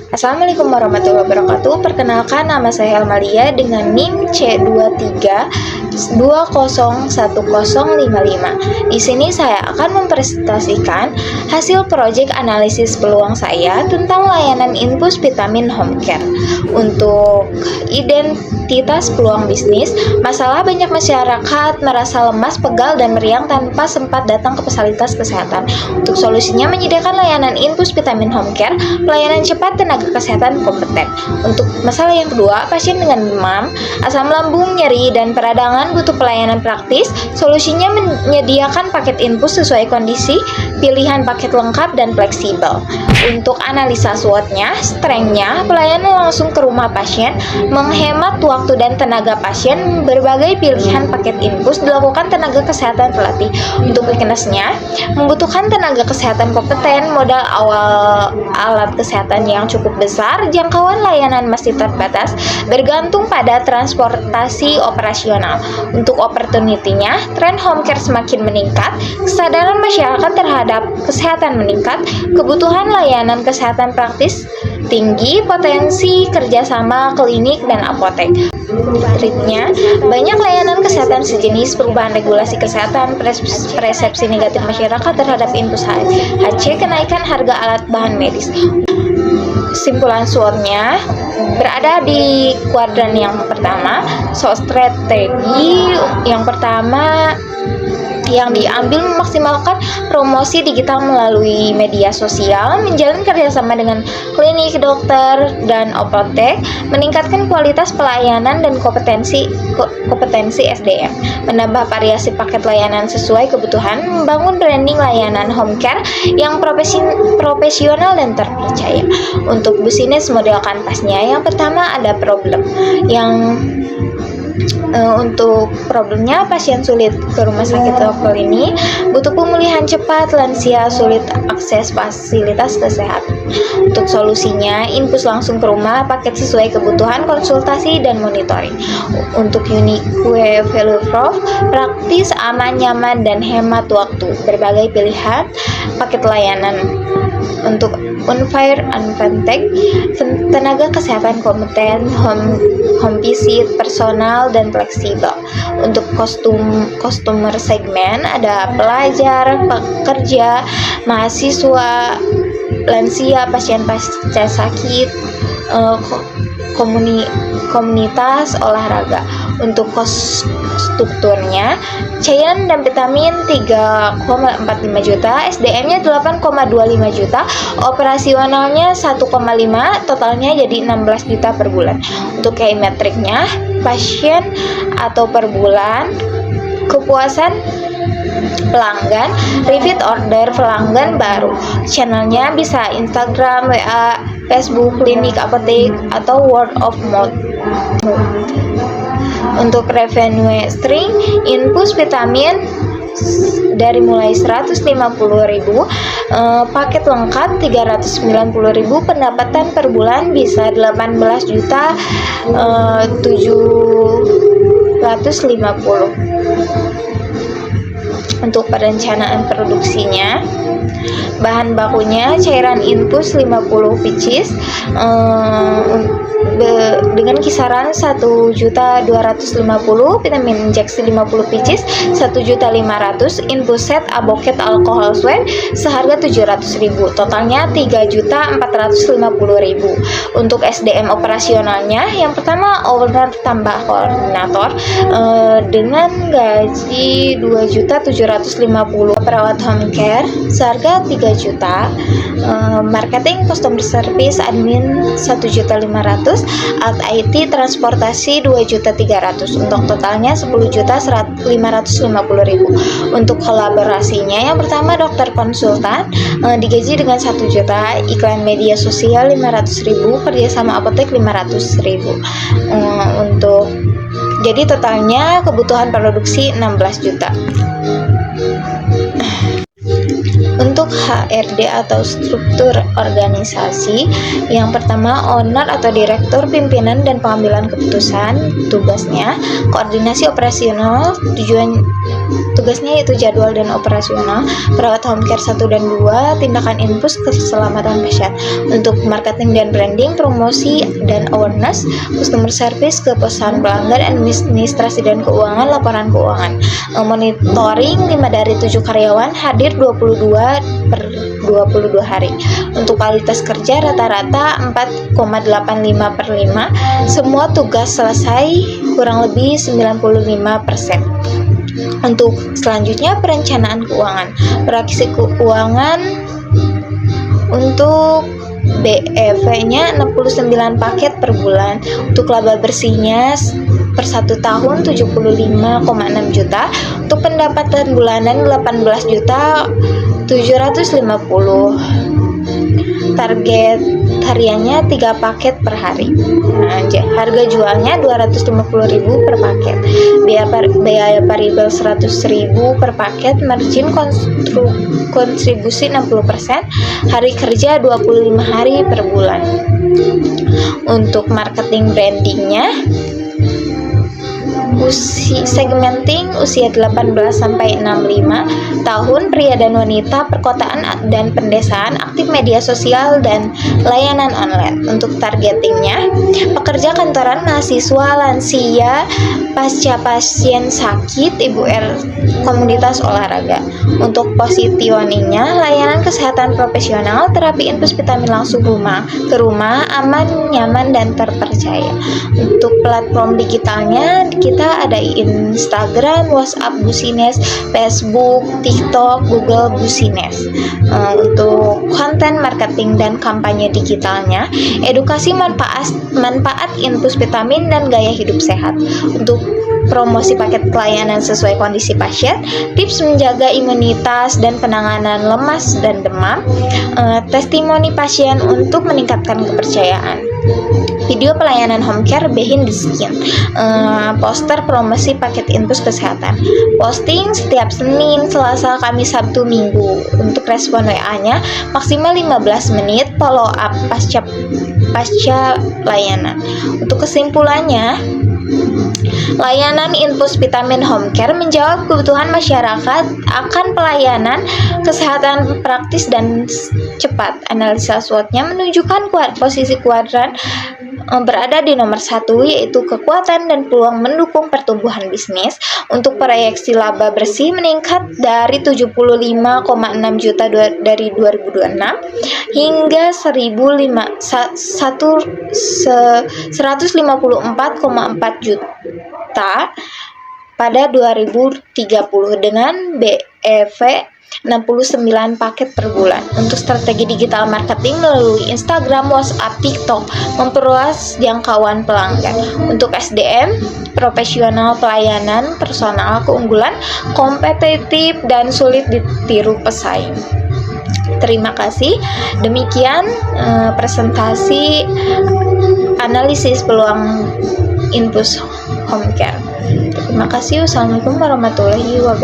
Assalamualaikum warahmatullahi wabarakatuh. Perkenalkan, nama saya Elmalia dengan NIM C23201055. Di sini saya akan mempresentasikan hasil proyek analisis peluang saya tentang layanan infus vitamin home care. Untuk identitas peluang bisnis, masalah banyak masyarakat merasa lemas, pegal, dan meriang tanpa sempat datang ke fasilitas kesehatan. Untuk solusinya, menyediakan layanan infus vitamin home care, pelayanan cepat, tenaga kesehatan kompeten. Untuk masalah yang kedua, pasien dengan demam, asam lambung, nyeri, dan peradangan butuh pelayanan praktis. Solusinya menyediakan paket infus sesuai kondisi, pilihan paket lengkap dan fleksibel. Untuk analisa SWOT-nya, strength-nya, pelayanan langsung ke rumah pasien, menghemat waktu dan tenaga pasien, berbagai pilihan paket infus, dilakukan tenaga kesehatan terlatih. Untuk weakness-nya, membutuhkan tenaga kesehatan kompeten, modal awal alat kesehatan yang cukup besar, jangkauan layanan masih terbatas, bergantung pada transportasi operasional. Untuk opportunity-nya, tren home care semakin meningkat, kesadaran masyarakat terhadap kesehatan meningkat, kebutuhan layanan kesehatan praktis tinggi, potensi kerjasama klinik dan apotek. Triknya, banyak layanan kesehatan sejenis, perubahan regulasi kesehatan, persepsi negatif masyarakat terhadap infus HC, kenaikan harga alat bahan medis. Kesimpulan SWOT-nya berada di kuadran yang pertama. Strategi yang pertama yang diambil memaksimalkan promosi digital melalui media sosial, menjalin kerjasama dengan klinik, dokter, dan apotek, meningkatkan kualitas pelayanan dan kompetensi SDM, menambah variasi paket layanan sesuai kebutuhan, membangun branding layanan home care yang profesional dan terpercaya. Untuk bisnis model kanvasnya, yang pertama ada problem. Untuk problemnya, pasien sulit ke rumah sakit lokal ini, butuh pemulihan cepat, lansia sulit akses fasilitas kesehatan. Untuk solusinya, infus langsung ke rumah, paket sesuai kebutuhan, konsultasi dan monitoring. Untuk unique value prop, praktis, aman, nyaman, dan hemat waktu, berbagai pilihan paket layanan. Untuk Unfair Unfantech, tenaga kesehatan kompeten, home visit, personal, dan fleksibel. Untuk customer segmen ada pelajar, pekerja, mahasiswa, lansia, pasien pasca sakit, komunitas olahraga. Untuk cost strukturnya, cairan dan vitamin 3,45 juta, SDM-nya 8,25 juta, operasionalnya 1,5, totalnya jadi 16 juta per bulan. Untuk key metriknya, pasien atau per bulan, kepuasan pelanggan, repeat order pelanggan baru. Channelnya bisa Instagram, WA, Facebook, klinik, apotek, atau word of mouth. Untuk revenue stream, infus vitamin dari mulai 150.000, paket lengkap 390.000, pendapatan per bulan bisa 18 juta 750. Untuk perencanaan produksinya, bahan bakunya cairan infus 50 pieces dengan kisaran 1.250.000, vitamin injeksi 50 pieces 1.500.000, infus set aboket alkohol swab seharga 700.000, totalnya 3.450.000. Untuk SDM operasionalnya, yang pertama owner tambah koordinator dengan gaji 2.750.000, perawat home care seharga 3 juta, marketing, customer service, admin 1.500.000, alat IT, transportasi 2.300.000, untuk totalnya 10.550.000. Untuk kolaborasinya, yang pertama dokter konsultan digaji dengan 1 juta, iklan media sosial 500.000, kerjasama apotek 500.000. Untuk jadi totalnya kebutuhan produksi 16 juta. Untuk HRD atau struktur organisasi, yang pertama owner atau direktur, pimpinan dan pengambilan keputusan. Tugasnya koordinasi operasional, Tugasnya yaitu jadwal dan operasional, perawat home care 1 dan 2, tindakan infus keselamatan pasien. Untuk marketing dan branding, promosi dan awareness, customer service, kepesan pelanggan, administrasi dan keuangan, laporan keuangan. Monitoring 5 dari 7 karyawan, hadir 22 per 22 hari. Untuk kualitas kerja rata-rata 4,85 per 5. Semua tugas selesai kurang lebih 95%. Untuk selanjutnya perencanaan keuangan. Proyeksi keuangan untuk BEV-nya 69 paket per bulan. Untuk laba bersihnya per 1 tahun 75,6 juta. Untuk pendapatan bulanan 18 juta 750. Target hariannya 3 paket per hari. Nah, harga jualnya 250.000 per paket. Biaya variabel 100.000 per paket. Margin kontribusi 60%. Hari kerja 25 hari per bulan. Untuk marketing brandingnya, segmenting usia 18 sampai 65 tahun, pria dan wanita, perkotaan dan pedesaan, aktif media sosial dan layanan online. Untuk targetingnya, pekerja kantoran, mahasiswa, lansia, pasca pasien sakit, ibu komunitas olahraga. Untuk positioningnya, layanan kesehatan profesional, terapi infus vitamin langsung ke rumah, aman, nyaman, dan terpercaya. Untuk platform digitalnya, kita ada Instagram, WhatsApp Busines, Facebook, TikTok, Google Busines. Untuk konten marketing dan kampanye digitalnya, edukasi manfaat infus vitamin dan gaya hidup sehat. Untuk promosi paket pelayanan sesuai kondisi pasien, tips menjaga imunitas dan penanganan lemas dan demam, testimoni pasien untuk meningkatkan kepercayaan. Video pelayanan home care behind the skin, poster promosi paket infus kesehatan, posting setiap Senin, Selasa, Kamis, Sabtu, Minggu. Untuk respon WA-nya maksimal 15 menit, follow up pasca layanan. Untuk kesimpulannya, layanan infus vitamin home care menjawab kebutuhan masyarakat akan pelayanan kesehatan praktis dan cepat. Analisa SWOT-nya menunjukkan posisi kuadran berada di nomor 1, yaitu kekuatan dan peluang mendukung pertumbuhan bisnis. Untuk proyeksi laba bersih meningkat dari 75,6 juta dari 2026 hingga 154,4 juta pada 2030 dengan BEV 69 paket per bulan. Untuk strategi digital marketing melalui Instagram, WhatsApp, TikTok, memperluas jangkauan pelanggan. Untuk SDM, profesional, pelayanan, personal, keunggulan, kompetitif, dan sulit ditiru pesaing. Terima kasih. Demikian presentasi analisis peluang infus home care. Terima kasih. Wassalamualaikum warahmatullahi wabarakatuh.